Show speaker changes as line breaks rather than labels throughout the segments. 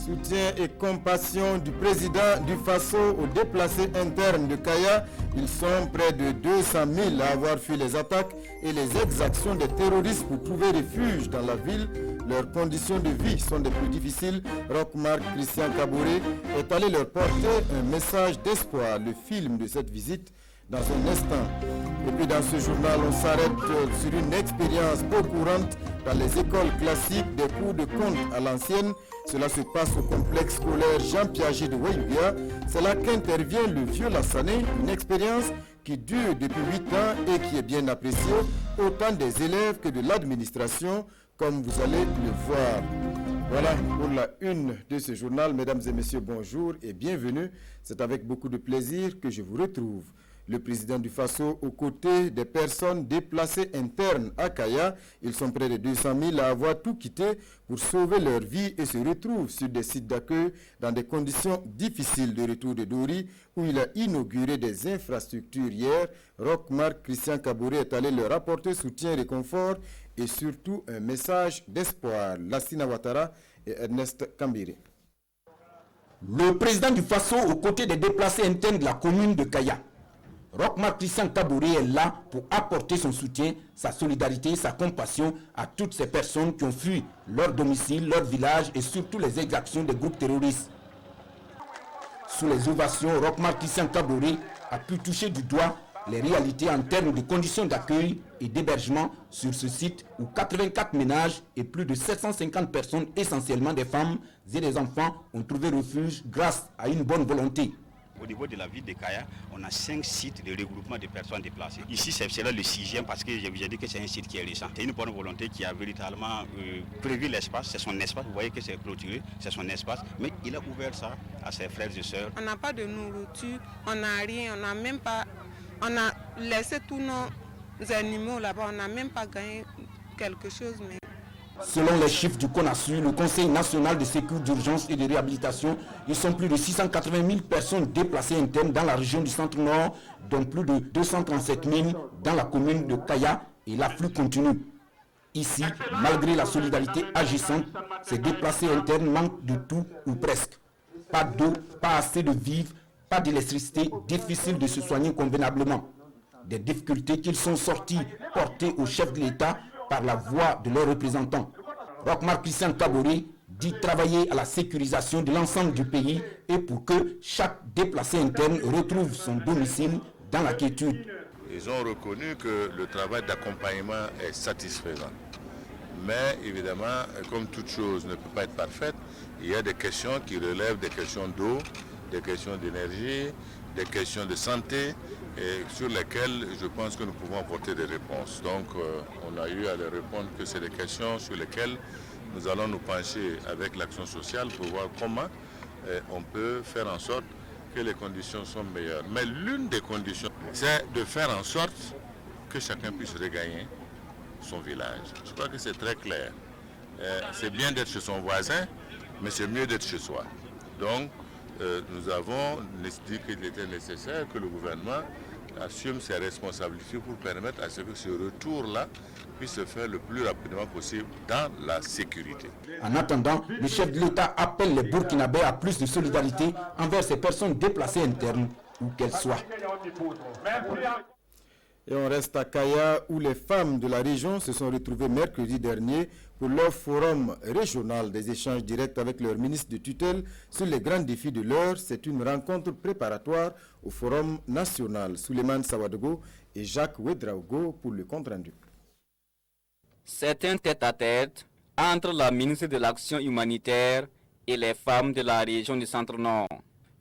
Soutien et compassion du président du Faso aux déplacés internes de Kaya. Ils sont près de 200 000 à avoir fui les attaques et les exactions des terroristes pour trouver refuge dans la ville. Leurs conditions de vie sont des plus difficiles. Roch-Marc Christian Kaboré est allé leur porter un message d'espoir. Le film de cette visite dans un instant. Et puis dans ce journal, on s'arrête sur une expérience peu courante dans les écoles classiques des cours de compte à l'ancienne. Cela se passe au complexe scolaire Jean Piaget de Wayuya. C'est là qu'intervient le vieux Lassané, une expérience qui dure depuis 8 ans et qui est bien appréciée, autant des élèves que de l'administration, comme vous allez le voir. Voilà pour la une de ce journal. Mesdames et messieurs, bonjour et bienvenue. C'est avec beaucoup de plaisir que je vous retrouve. Le président du Faso aux côtés des personnes déplacées internes à Kaya. Ils sont près de 200 000 à avoir tout quitté pour sauver leur vie et se retrouvent sur des sites d'accueil dans des conditions difficiles de retour de Dori où il a inauguré des infrastructures hier. Roch-Marc Christian Kaboré est allé leur apporter soutien, réconfort et surtout un message d'espoir. Lassina Ouattara et Ernest Kambiri.
Le président du Faso aux côtés des déplacés internes de la commune de Kaya. Roch-Marc Christian Kaboré est là pour apporter son soutien, sa solidarité, sa compassion à toutes ces personnes qui ont fui leur domicile, leur village et surtout les exactions des groupes terroristes. Sous les ovations, Roch-Marc Christian Kaboré a pu toucher du doigt les réalités en termes de conditions d'accueil et d'hébergement sur ce site où 84 ménages et plus de 750 personnes, essentiellement des femmes et des enfants, ont trouvé refuge grâce à une bonne volonté.
Au niveau de la ville de Kaya, on a 5 sites de regroupement de personnes déplacées. Ici, c'est là le 6e parce que je vous ai dit que c'est un site qui est récent. C'est une bonne volonté qui a véritablement prévu l'espace. C'est son espace. Vous voyez que c'est clôturé, c'est son espace. Mais il a ouvert ça à ses frères et sœurs.
On n'a pas de nourriture, on n'a rien, on n'a même pas... On a laissé tous nos animaux là-bas, on n'a même pas gagné quelque chose. Mais...
Selon les chiffres du CONASU, le Conseil national de sécurité d'urgence et de réhabilitation, ils sont plus de 680 000 personnes déplacées internes dans la région du centre-nord, dont plus de 237 000 dans la commune de Kaya, et l'afflux continue. Ici, malgré la solidarité agissante, ces déplacés internes manquent de tout ou presque. Pas d'eau, pas assez de vivres, pas d'électricité, difficile de se soigner convenablement. Des difficultés qu'ils sont sortis porter au chef de l'État par la voix de leurs représentants. Roch-Marc Christian Kaboré dit travailler à la sécurisation de l'ensemble du pays et pour que chaque déplacé interne retrouve son domicile dans la quiétude.
Ils ont reconnu que le travail d'accompagnement est satisfaisant. Mais évidemment, comme toute chose ne peut pas être parfaite, il y a des questions qui relèvent des questions d'eau, des questions d'énergie, des questions de santé, et sur lesquelles je pense que nous pouvons apporter des réponses. Donc on a eu à leur répondre que c'est des questions sur lesquelles nous allons nous pencher avec l'action sociale pour voir comment on peut faire en sorte que les conditions sont meilleures. Mais l'une des conditions, c'est de faire en sorte que chacun puisse regagner son village. Je crois que c'est très clair. C'est bien d'être chez son voisin, mais c'est mieux d'être chez soi. Donc, nous avons dit qu'il était nécessaire que le gouvernement assume ses responsabilités pour permettre à ce que ce retour-là puisse se faire le plus rapidement possible dans la sécurité.
En attendant, le chef de l'État appelle les Burkinabés à plus de solidarité envers ces personnes déplacées internes, où qu'elles soient.
Et on reste à Kaya où les femmes de la région se sont retrouvées mercredi dernier pour leur forum régional des échanges directs avec leur ministre de tutelle sur les grands défis de l'heure. C'est une rencontre préparatoire au forum national. Souleymane Sawadogo et Jacques Ouedraogo pour le compte-rendu.
C'est un tête-à-tête entre la ministre de l'Action humanitaire et les femmes de la région du Centre-Nord.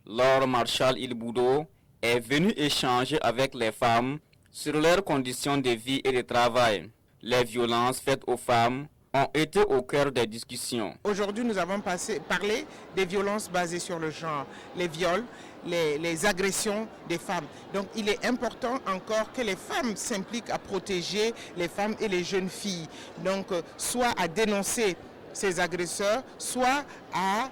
Laure Marshall Ilboudo est venue échanger avec les femmes sur leurs conditions de vie et de travail. Les violences faites aux femmes ont été au cœur des discussions.
Aujourd'hui, nous avons parlé des violences basées sur le genre, les viols, les agressions des femmes. Donc il est important encore que les femmes s'impliquent à protéger les femmes et les jeunes filles. Donc soit à dénoncer ces agresseurs, soit à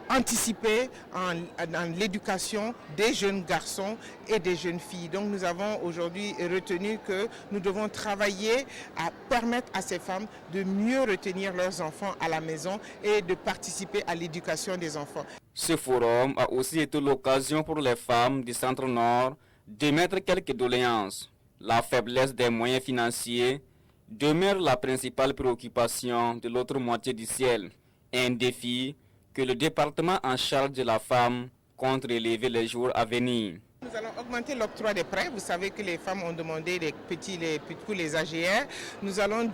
anticiper dans l'éducation des jeunes garçons et des jeunes filles. Donc nous avons aujourd'hui retenu que nous devons travailler à permettre à ces femmes de mieux retenir leurs enfants à la maison et de participer à l'éducation des enfants.
Ce forum a aussi été l'occasion pour les femmes du Centre-Nord d'émettre quelques doléances. La faiblesse des moyens financiers demeure la principale préoccupation de l'autre moitié du ciel, un défi que le département en charge de la femme compte relever les jours à venir.
Nous allons augmenter l'octroi des prêts. Vous savez que les femmes ont demandé les AGR. Nous allons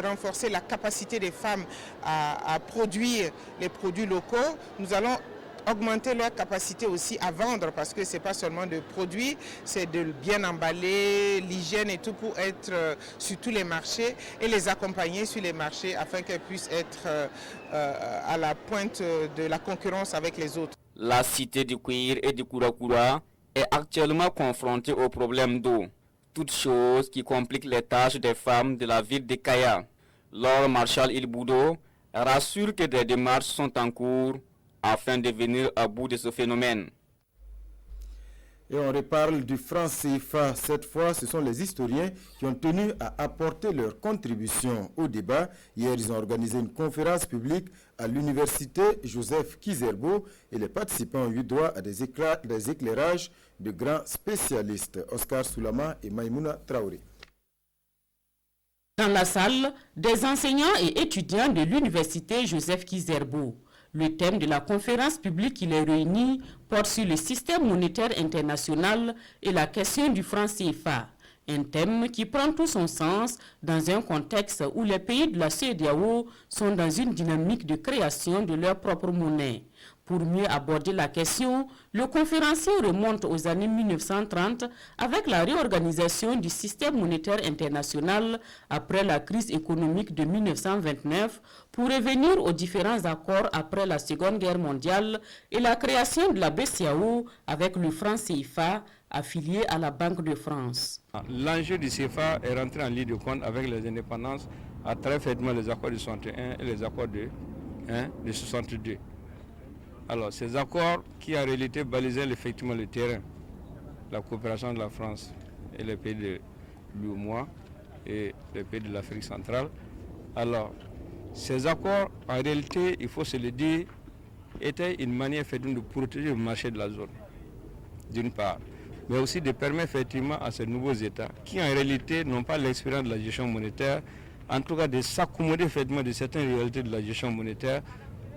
renforcer la capacité des femmes à produire les produits locaux. Nous allons augmenter leur capacité aussi à vendre, parce que ce n'est pas seulement de produits, c'est de bien emballer, l'hygiène et tout pour être sur tous les marchés et les accompagner sur les marchés afin qu'elles puissent être à la pointe de la concurrence avec les autres.
La cité du Kouir et du Kourakura est actuellement confrontée au problème d'eau, toute chose qui complique les tâches des femmes de la ville de Kaya. Laure Marshall Ilboudo rassure que des démarches sont en cours afin de venir à bout de ce phénomène.
Et on reparle du franc CFA. Cette fois, ce sont les historiens qui ont tenu à apporter leur contribution au débat. Hier, ils ont organisé une conférence publique à l'université Joseph Kizerbo et les participants ont eu droit à des éclairages de grands spécialistes, Oscar Soulama et Maïmouna Traoré.
Dans la salle, des enseignants et étudiants de l'université Joseph Kizerbo. Le thème de la conférence publique qui les réunit porte sur le système monétaire international et la question du franc CFA. Un thème qui prend tout son sens dans un contexte où les pays de la CEDEAO sont dans une dynamique de création de leur propre monnaie. Pour mieux aborder la question, le conférencier remonte aux années 1930 avec la réorganisation du système monétaire international après la crise économique de 1929 pour revenir aux différents accords après la Seconde Guerre mondiale et la création de la BCEAO avec le franc CFA affilié à la Banque de France.
L'enjeu du CFA est rentré en ligne de compte avec les indépendances à travers les accords de 61 et les accords de 62. Alors, ces accords qui en réalité balisaient effectivement le terrain, la coopération de la France et les pays de l'UEMOA et les pays de l'Afrique centrale. Alors, ces accords, en réalité, il faut se le dire, étaient une manière effectivement de protéger le marché de la zone, d'une part, mais aussi de permettre effectivement à ces nouveaux États, qui en réalité n'ont pas l'expérience de la gestion monétaire, en tout cas de s'accommoder effectivement de certaines réalités de la gestion monétaire,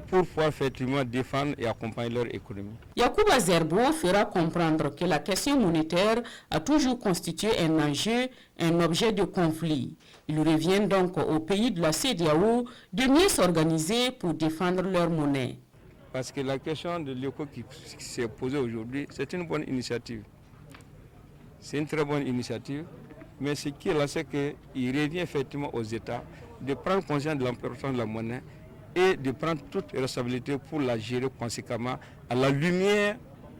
pour pouvoir effectivement défendre et accompagner leur économie.
Yacouba Zerbo fera comprendre que la question monétaire a toujours constitué un enjeu, un objet de conflit. Il revient donc aux pays de la CEDEAO de mieux s'organiser pour défendre leur monnaie.
Parce que la question de l'éco qui s'est posée aujourd'hui, c'est une bonne initiative. C'est une très bonne initiative, mais ce qui est là, c'est qu'il revient effectivement aux États de prendre conscience de l'importance de la monnaie et de prendre toute responsabilité pour la gérer conséquemment à la lumière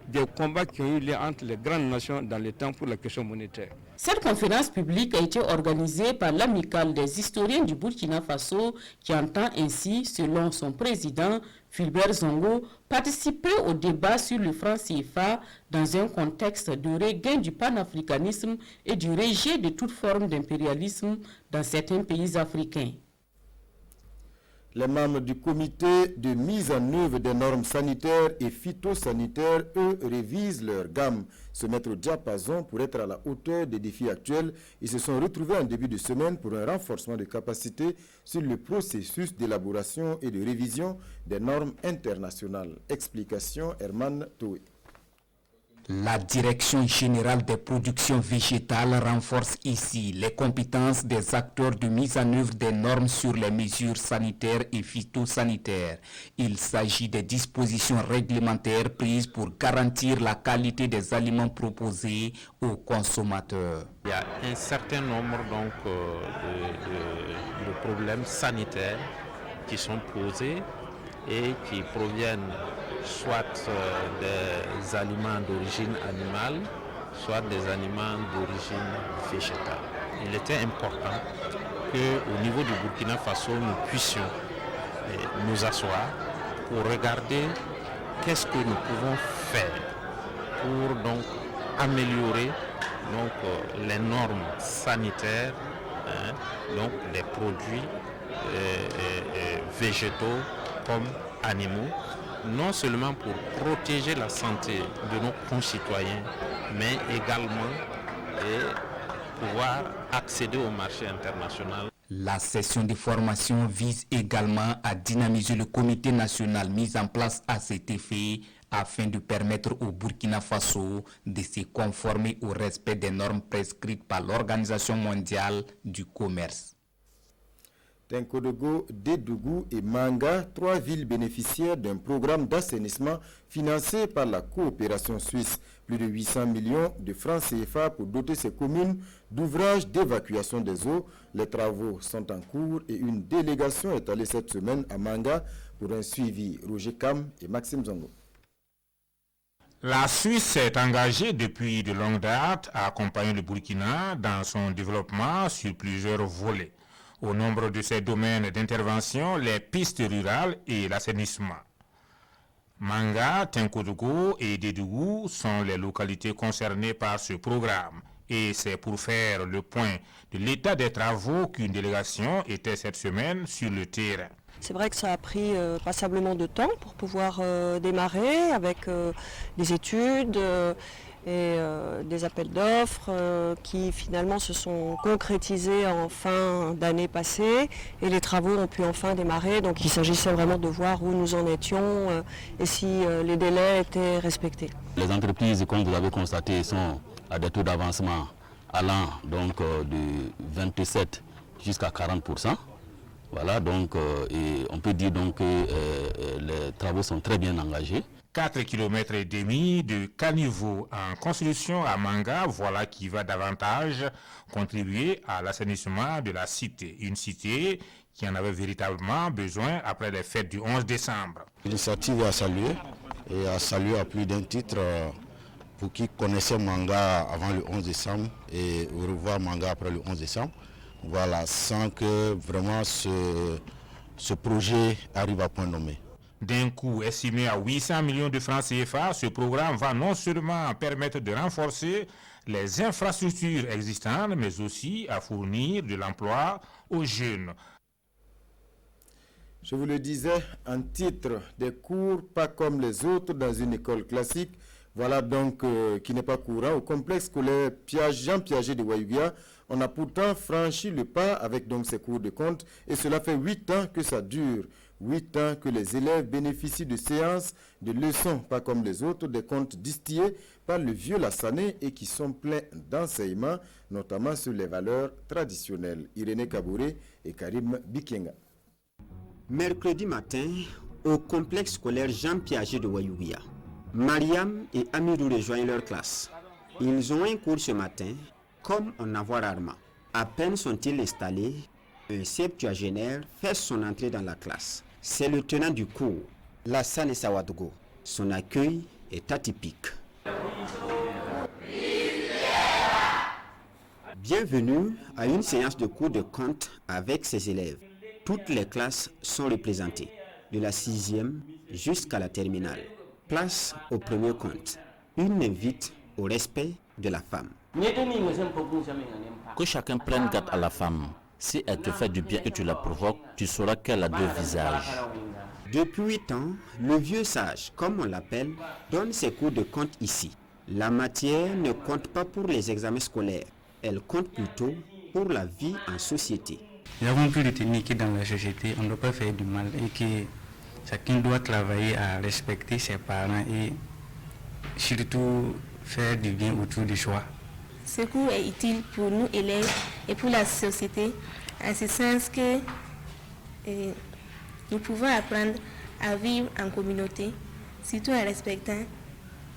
des combats qui ont eu lieu entre les grandes nations dans le temps pour la question monétaire.
Cette conférence publique a été organisée par l'amicale des historiens du Burkina Faso qui entend ainsi, selon son président, Fulbert Zongo, participer au débat sur le franc CFA dans un contexte de regain du panafricanisme et du rejet de toute forme d'impérialisme dans certains pays africains.
Les membres du comité de mise en œuvre des normes sanitaires et phytosanitaires, eux, révisent leur gamme, se mettre au diapason pour être à la hauteur des défis actuels. Ils se sont retrouvés en début de semaine pour un renforcement de capacité sur le processus d'élaboration et de révision des normes internationales. Explication Herman Toué.
La Direction générale des productions végétales renforce ici les compétences des acteurs de mise en œuvre des normes sur les mesures sanitaires et phytosanitaires. Il s'agit des dispositions réglementaires prises pour garantir la qualité des aliments proposés aux consommateurs.
Il y a un certain nombre donc, de problèmes sanitaires qui sont posés et qui proviennent soit des aliments d'origine animale, soit des aliments d'origine végétale. Il était important qu'au niveau du Burkina Faso, nous puissions nous asseoir pour regarder qu'est-ce que nous pouvons faire pour donc améliorer les normes sanitaires donc des produits végétaux comme animaux, non seulement pour protéger la santé de nos concitoyens, mais également pouvoir accéder au marché international.
La session de formation vise également à dynamiser le comité national mis en place à cet effet afin de permettre au Burkina Faso de se conformer au respect des normes prescrites par l'Organisation mondiale du commerce.
Tenkodogo, Dédougou et Manga, 3 villes bénéficiaires d'un programme d'assainissement financé par la coopération suisse. Plus de 800 millions de francs CFA pour doter ces communes d'ouvrages d'évacuation des eaux. Les travaux sont en cours et une délégation est allée cette semaine à Manga pour un suivi. Roger Kam et Maxime Zongo.
La Suisse s'est engagée depuis de longue date à accompagner le Burkina dans son développement sur plusieurs volets. Au nombre de ces domaines d'intervention, les pistes rurales et l'assainissement. Manga, Tenkodogo et Dédougou sont les localités concernées par ce programme. Et c'est pour faire le point de l'état des travaux qu'une délégation était cette semaine sur le terrain.
C'est vrai que ça a pris passablement de temps pour pouvoir démarrer avec des études et des appels d'offres qui finalement se sont concrétisés en fin d'année passée et les travaux ont pu enfin démarrer. Donc il s'agissait vraiment de voir où nous en étions et si les délais étaient respectés.
Les entreprises, comme vous l'avez constaté, sont à des taux d'avancement allant donc de 27 jusqu'à 40%. Voilà, donc et on peut dire donc que les travaux sont très bien engagés.
4,5 km de caniveau en construction à Manga, voilà qui va davantage contribuer à l'assainissement de la cité. Une cité qui en avait véritablement besoin après les fêtes du 11 décembre.
L'initiative est à saluer et à saluer à plus d'un titre pour qui connaissait Manga avant le 11 décembre et revoir Manga après le 11 décembre. Voilà, sans que vraiment ce projet arrive à point nommé.
D'un coût estimé à 800 millions de francs CFA, ce programme va non seulement permettre de renforcer les infrastructures existantes, mais aussi à fournir de l'emploi aux jeunes.
Je vous le disais, en titre, des cours pas comme les autres dans une école classique. Voilà donc qui n'est pas courant. Au complexe scolaire Jean Piaget de Wayugia, on a pourtant franchi le pas avec donc ces cours de compte et cela fait 8 ans que ça dure. 8 ans que les élèves bénéficient de séances, de leçons, pas comme les autres, des comptes distillés par le vieux Lassané et qui sont pleins d'enseignements, notamment sur les valeurs traditionnelles. Irénée Kabouré et Karim Bikenga.
Mercredi matin, au complexe scolaire Jean Piaget de Wayugia, Mariam et Amirou rejoignent leur classe. Ils ont un cours ce matin, comme on en voit rarement. À peine sont-ils installés, un septuagénaire fait son entrée dans la classe. C'est le tenant du cours, Lassane Sawadogo. Son accueil est atypique. Bienvenue à une séance de cours de compte avec ses élèves. Toutes les classes sont représentées, de la 6e jusqu'à la terminale. Place au premier compte. Une invite au respect de la femme.
Que chacun prenne garde à la femme. Si elle te fait du bien et tu la provoques, tu sauras qu'elle a deux visages.
Depuis 8 ans, le vieux sage, comme on l'appelle, donne ses cours de compte ici. La matière ne compte pas pour les examens scolaires. Elle compte plutôt pour la vie en société.
Nous avons pu retenir que dans la société, on ne doit pas faire du mal et que chacun doit travailler à respecter ses parents et surtout faire du bien autour du choix.
Ce cours est utile pour nous élèves et pour la société, en ce sens que nous pouvons apprendre à vivre en communauté, surtout en respectant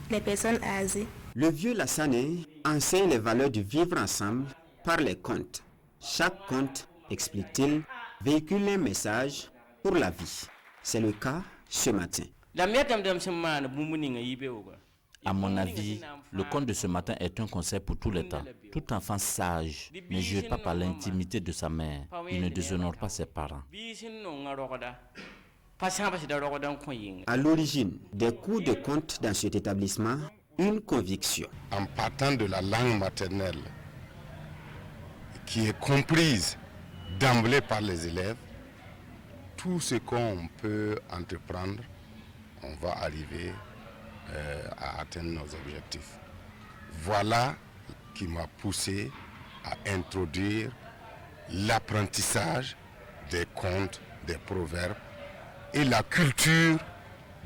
les personnes âgées.
Le vieux Lassané enseigne les valeurs du vivre ensemble par les contes. Chaque conte, explique-t-il, véhicule un message pour la vie. C'est le cas ce matin.
À mon avis, le conte de ce matin est un conseil pour tout l'État. Tout enfant sage ne jure pas par l'intimité de sa mère. Il ne déshonore pas ses parents.
À l'origine des cours de conte dans cet établissement, une conviction.
En partant de la langue maternelle, qui est comprise d'emblée par les élèves, tout ce qu'on peut entreprendre, on va arriver à atteindre nos objectifs. Voilà qui m'a poussé à introduire l'apprentissage des contes, des proverbes et la culture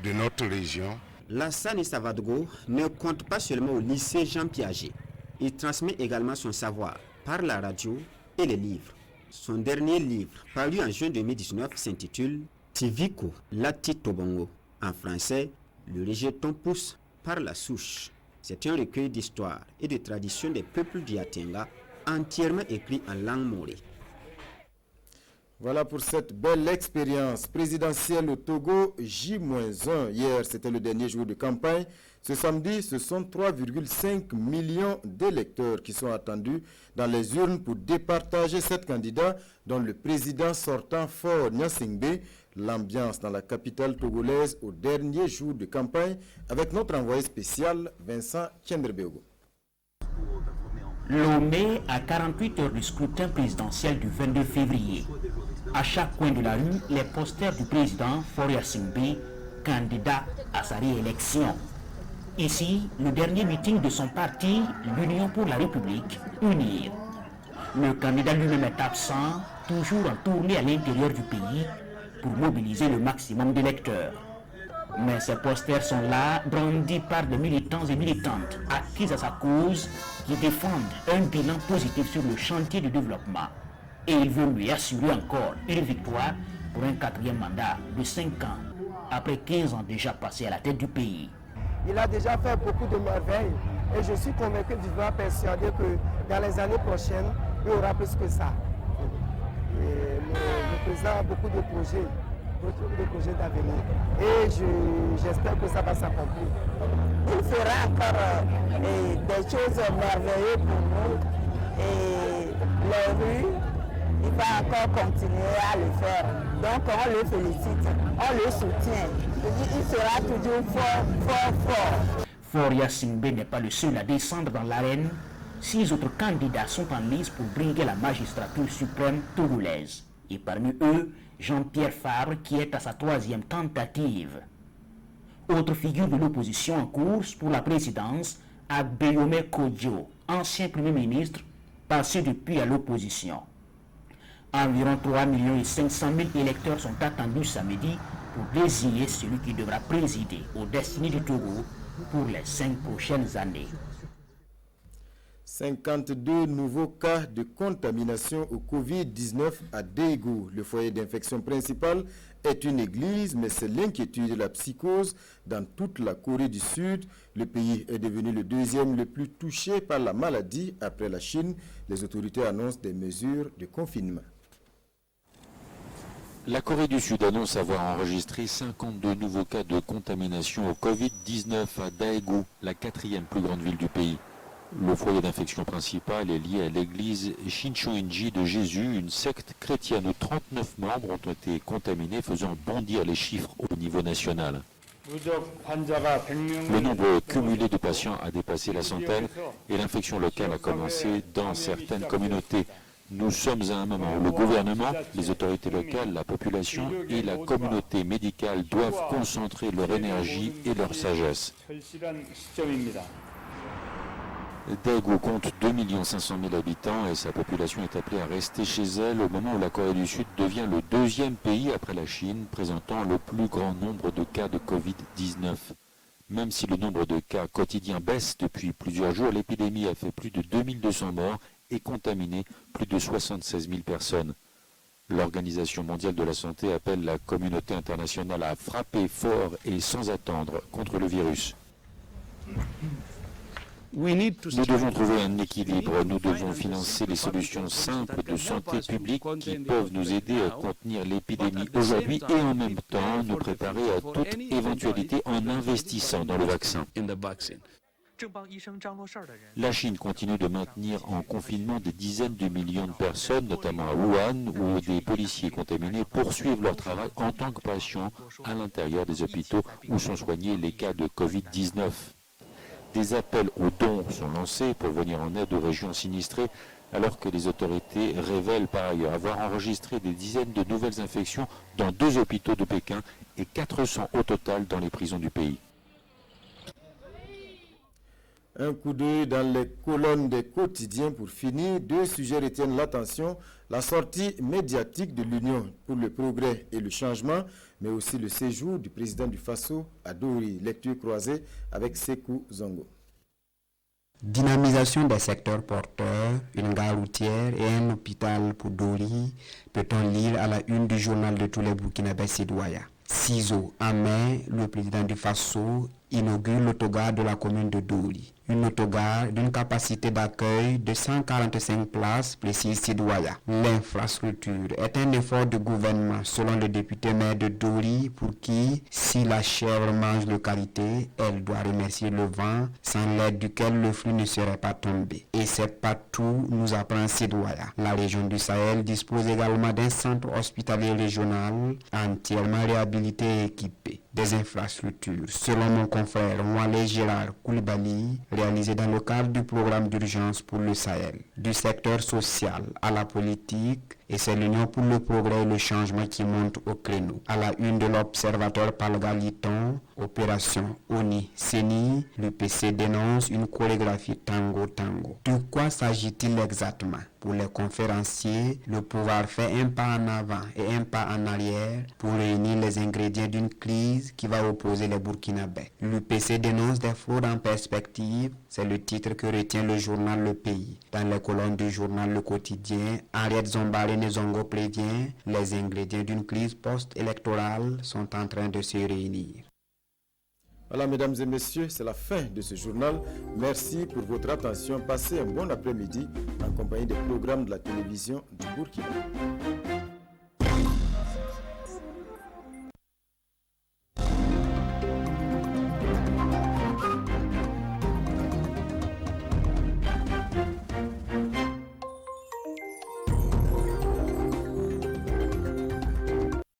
de notre région.
Lassane Savadgo ne compte pas seulement au lycée Jean Piaget. Il transmet également son savoir par la radio et les livres. Son dernier livre, paru en juin 2019, s'intitule Tiviko Lati Tobongo. En français, le rejeton pousse par la souche. C'est un recueil d'histoires et de traditions des peuples du Atenga, entièrement écrit en langue morée.
Voilà pour cette belle expérience présidentielle au Togo, J-1. Hier, c'était le dernier jour de campagne. Ce samedi, ce sont 3,5 millions d'électeurs qui sont attendus dans les urnes pour départager 7 candidats, dont le président sortant Faure Gnassingbé. L'ambiance dans la capitale togolaise au dernier jour de campagne avec notre envoyé spécial Vincent Tchendrebego.
Lomé à 48 heures du scrutin présidentiel du 22 février. À chaque coin de la rue, les posters du président Faure Gnassingbé, candidat à sa réélection. Ici, le dernier meeting de son parti, l'Union pour la République, UNIR. Le candidat lui-même est absent, toujours en tournée à l'intérieur du pays, pour mobiliser le maximum d'électeurs. Mais ces posters sont là, brandis par des militants et militantes acquis à sa cause, qui défendent un bilan positif sur le chantier du développement. Et il veut lui assurer encore une victoire pour un 4e mandat de 5 ans, après 15 ans déjà passés à la tête du pays.
Il a déjà fait beaucoup de merveilles et je suis convaincu, vivement persuadé que dans les années prochaines, il y aura plus que ça. Le président a beaucoup de projets d'avenir et j'espère que ça va s'accomplir.
Il fera encore des choses merveilleuses pour nous et les rues, il va encore continuer à le faire. Donc on le félicite, on le soutient. Il sera toujours fort.
Faure Gnassingbé n'est pas le seul à descendre dans l'arène. 6 autres candidats sont en lice pour briguer la magistrature suprême togolaise. Et parmi eux, Jean-Pierre Fabre qui est à sa 3e tentative. Autre figure de l'opposition en course pour la présidence, Agbeyome Kodjo, ancien Premier ministre, passé depuis à l'opposition. Environ 3 500 000 électeurs sont attendus samedi pour désigner celui qui devra présider aux destinées du Togo pour les 5 prochaines années.
52 nouveaux cas de contamination au Covid-19 à Daegu. Le foyer d'infection principal est une église, mais c'est l'inquiétude et la psychose dans toute la Corée du Sud. Le pays est devenu le 2e le plus touché par la maladie après la Chine. Les autorités annoncent des mesures de confinement.
La Corée du Sud annonce avoir enregistré 52 nouveaux cas de contamination au Covid-19 à Daegu, la 4e plus grande ville du pays. Le foyer d'infection principal est lié à l'église Shincho-inji de Jésus, une secte chrétienne où 39 membres ont été contaminés, faisant bondir les chiffres au niveau national. Le nombre cumulé de patients a dépassé la centaine et l'infection locale a commencé dans certaines communautés. Nous sommes à un moment où le gouvernement, les autorités locales, la population et la communauté médicale doivent concentrer leur énergie et leur sagesse. Daegu compte 2 500 000 habitants et sa population est appelée à rester chez elle au moment où la Corée du Sud devient le 2e pays après la Chine présentant le plus grand nombre de cas de Covid-19. Même si le nombre de cas quotidiens baisse depuis plusieurs jours, l'épidémie a fait plus de 2200 morts et contaminé plus de 76 000 personnes. L'Organisation mondiale de la santé appelle la communauté internationale à frapper fort et sans attendre contre le virus. Nous devons trouver un équilibre. Nous devons financer les solutions simples de santé publique qui peuvent nous aider à contenir l'épidémie aujourd'hui et en même temps nous préparer à toute éventualité en investissant dans le vaccin. La Chine continue de maintenir en confinement des dizaines de millions de personnes, notamment à Wuhan, où des policiers contaminés poursuivent leur travail en tant que patients à l'intérieur des hôpitaux où sont soignés les cas de Covid-19. Des appels aux dons sont lancés pour venir en aide aux régions sinistrées, alors que les autorités révèlent par ailleurs avoir enregistré des dizaines de nouvelles infections dans 2 hôpitaux de Pékin et 400 au total dans les prisons du pays.
Un coup d'œil dans les colonnes des quotidiens pour finir. 2 sujets retiennent l'attention. La sortie médiatique de l'Union pour le progrès et le changement, mais aussi le séjour du président du Faso à Dori. Lecture croisée avec Sekou Zongo.
Dynamisation des secteurs porteurs, une gare routière et un hôpital pour Dori, peut-on lire à la une du journal de tous les Burkinabés Sidouaya. Ciseaux en main, le président du Faso inaugure l'autogare de la commune de Dori. Une autogare d'une capacité d'accueil de 145 places, précise Sidouaya. L'infrastructure est un effort de gouvernement, selon le député maire de Dori, pour qui, si la chèvre mange de qualité, elle doit remercier le vent, sans l'aide duquel le flux ne serait pas tombé. Et c'est pas tout, nous apprend Sidouaya. La région du Sahel dispose également d'un centre hospitalier régional entièrement réhabilité et équipé. Des infrastructures, selon mon confrère Oualé Gérard Koulibaly, réalisé dans le cadre du programme d'urgence pour le Sahel, du secteur social à la politique, et c'est l'Union pour le progrès et le changement qui monte au créneau. À la une de l'Observateur Palgaliton, opération ONI-CENI, l'UPC dénonce une chorégraphie tango-tango. De quoi s'agit-il exactement? Pour les conférenciers, le pouvoir fait un pas en avant et un pas en arrière pour réunir les ingrédients d'une crise qui va opposer les Burkinabés. L'UPC dénonce des fraudes en perspective, c'est le titre que retient le journal Le Pays. Dans les colonnes du journal Le Quotidien, Henriette Zombare-Nezongo prévient, les ingrédients d'une crise post-électorale sont en train de se réunir.
Voilà, mesdames et messieurs, c'est la fin de ce journal. Merci pour votre attention. Passez un bon après-midi en compagnie des programmes de la télévision du Burkina.